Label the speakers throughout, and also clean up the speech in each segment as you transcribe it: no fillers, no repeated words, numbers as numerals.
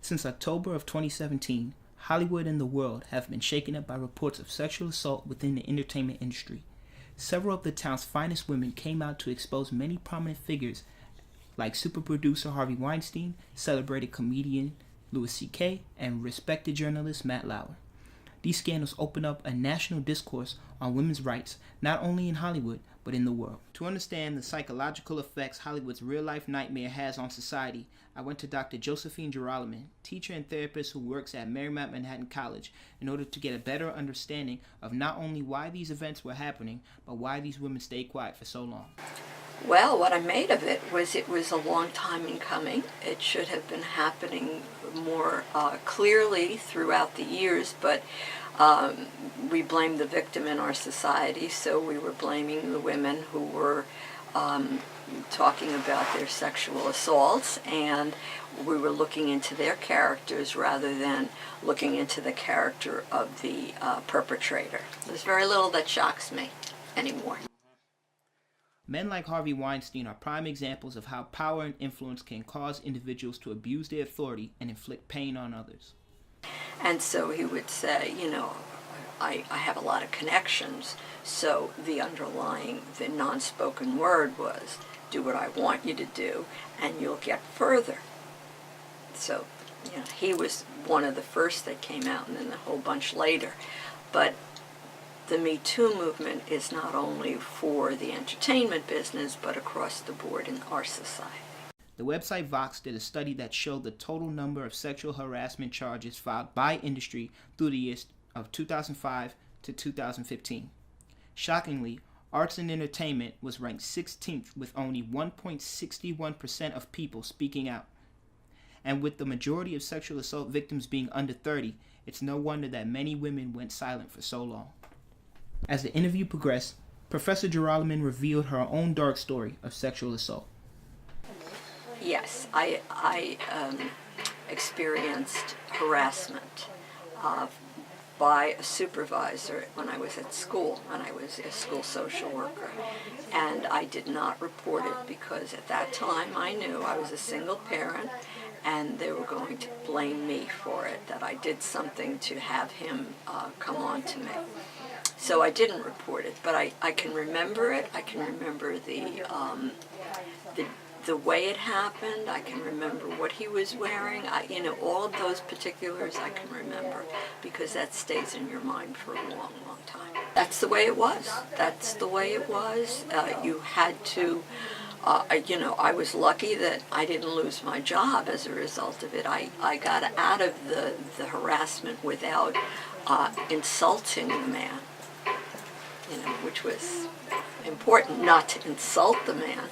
Speaker 1: Since October of 2017, Hollywood and the world have been shaken up by reports of sexual assault within the entertainment industry. Several of the town's finest women came out to expose many prominent figures like super producer Harvey Weinstein, celebrated comedian Louis C.K., and respected journalist Matt Lauer. These scandals open up a national discourse on women's rights, not only in Hollywood, but in the world. To understand the psychological effects Hollywood's real-life nightmare has on society, I went to Dr. Josephine Geralaman, teacher and therapist who works at Marymount Manhattan College, in order to get a better understanding of not only why these events were happening, but why these women stayed quiet for so long.
Speaker 2: Well, what I made of it was a long time in coming. It should have been happening more clearly throughout the years, but we blame the victim in our society, so we were blaming the women who were talking about their sexual assaults, and we were looking into their characters rather than looking into the character of the perpetrator. There's very little that shocks me anymore.
Speaker 1: Men like Harvey Weinstein are prime examples of how power and influence can cause individuals to abuse their authority and inflict pain on others.
Speaker 2: And so he would say, you know, I have a lot of connections, so the non-spoken word was, do what I want you to do, and you'll get further. So, you know, he was one of the first that came out, and then a whole bunch later. But the Me Too movement is not only for the entertainment business, but across the board in our society.
Speaker 1: The website Vox did a study that showed the total number of sexual harassment charges filed by industry through the years of 2005 to 2015. Shockingly, arts and entertainment was ranked 16th with only 1.61% of people speaking out. And with the majority of sexual assault victims being under 30, it's no wonder that many women went silent for so long. As the interview progressed, Professor Geralaman revealed her own dark story of sexual assault.
Speaker 2: Yes, I experienced harassment by a supervisor when I was at school, when I was a school social worker. And I did not report it because at that time I knew I was a single parent and they were going to blame me for it, that I did something to have him come on to me. So I didn't report it, but I can remember it. I can remember the way it happened. I can remember what he was wearing. All of those particulars I can remember because that stays in your mind for a long, long time. That's the way it was. That's the way it was. You had to, I was lucky that I didn't lose my job as a result of it. I got out of the harassment without insulting the man. Which was important, not to insult the man,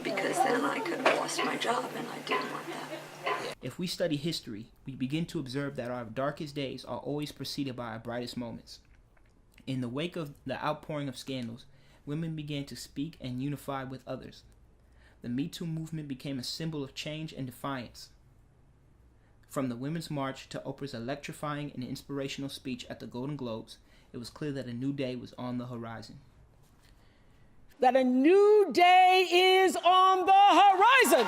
Speaker 2: because then I could have lost my job, and I didn't want that.
Speaker 1: If we study history, we begin to observe that our darkest days are always preceded by our brightest moments. In the wake of the outpouring of scandals, women began to speak and unify with others. The Me Too movement became a symbol of change and defiance. From the Women's March to Oprah's electrifying and inspirational speech at the Golden Globes, it was clear that a new day was on the horizon.
Speaker 3: That a new day is on the horizon.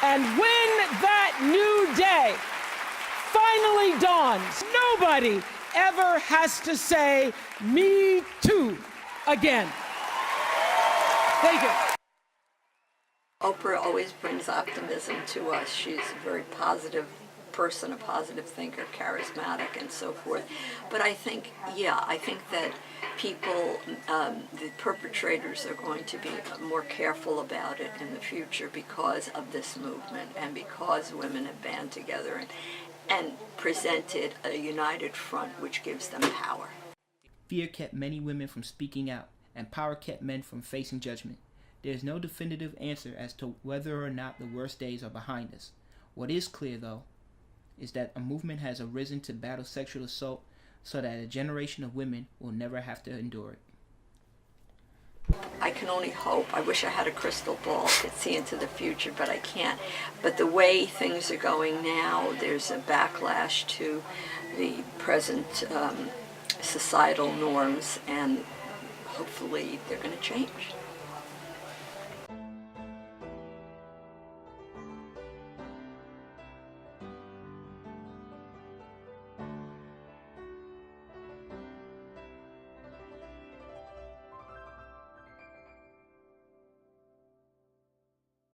Speaker 3: And when that new day finally dawns, nobody ever has to say, "Me too," again. Thank you.
Speaker 2: Oprah always brings optimism to us. She's a very positive person, a positive thinker, charismatic, and so forth. But I think that people, the perpetrators are going to be more careful about it in the future because of this movement and because women have band together and presented a united front which gives them power.
Speaker 1: Fear kept many women from speaking out, and power kept men from facing judgment. There is no definitive answer as to whether or not the worst days are behind us. What is clear, though, is that a movement has arisen to battle sexual assault so that a generation of women will never have to endure it.
Speaker 2: I can only hope. I wish I had a crystal ball, could see into the future, but I can't. But the way things are going now, there's a backlash to the present societal norms, and hopefully they're going to change.